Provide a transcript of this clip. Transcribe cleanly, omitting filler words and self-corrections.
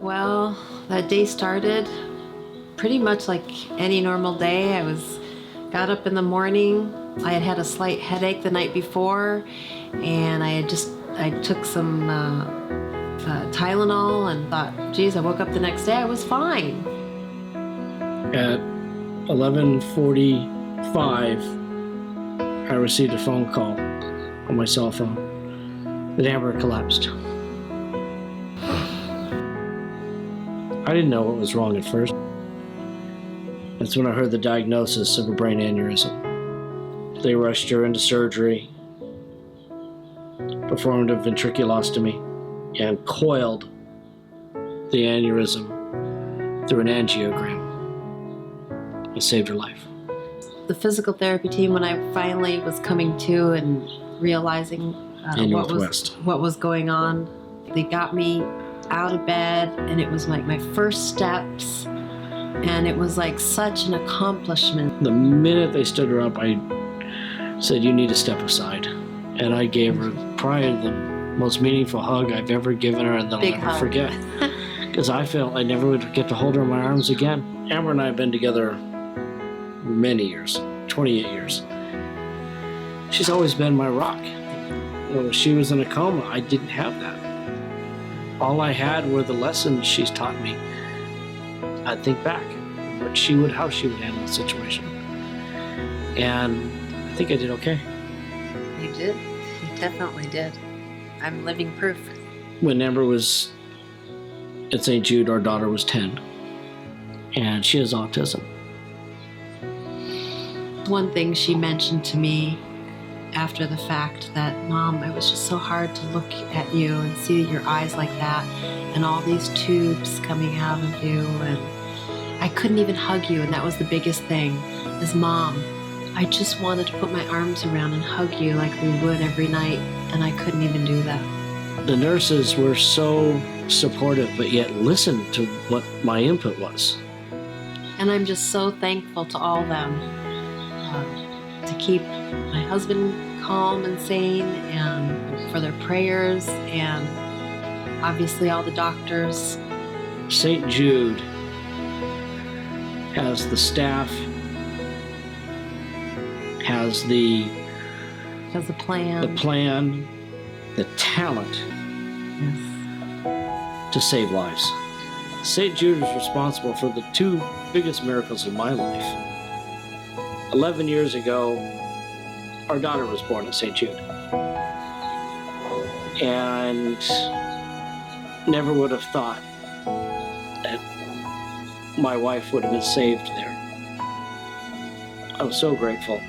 Well, that day started pretty much like any normal day. Got up in the morning. I had had a slight headache the night before, and I took some Tylenol and thought, geez, I woke up the next day, I was fine. At 11:45, I received a phone call on my cell phone that Amber collapsed. I didn't know what was wrong at first. That's when I heard the diagnosis of a brain aneurysm. They rushed her into surgery, performed a ventriculostomy, and coiled the aneurysm through an angiogram. It saved her life. The physical therapy team, when I finally was coming to and realizing what was going on, they got me out of bed, and it was like my first steps, and it was like such an accomplishment. The minute they stood her up, I said, "You need to step aside." And I gave her probably the most meaningful hug I've ever given her, and that I'll never forget. Because I felt I never would get to hold her in my arms again. Amber and I have been together many years, 28 years. She's always been my rock. When she was in a coma, I didn't have that. All I had were the lessons she's taught me. I'd think back how she would handle the situation. And I think I did okay. You did. You definitely did. I'm living proof. When Amber was at St. Jude, our daughter was 10, and she has autism. One thing she mentioned to me after the fact that, Mom, it was just so hard to look at you and see your eyes like that and all these tubes coming out of you, and I couldn't even hug you, and that was the biggest thing, is, Mom, I just wanted to put my arms around and hug you like we would every night, and I couldn't even do that. The nurses were so supportive, but yet listened to what my input was. And I'm just so thankful to all of them to keep my husband calm and sane, and for their prayers, and obviously all the doctors. St. Jude has the staff, has the plan, the talent to save lives. St. Jude is responsible for the two biggest miracles of my life. 11 years ago, our daughter was born at St. Jude. And never would have thought that my wife would have been saved there. I was so grateful.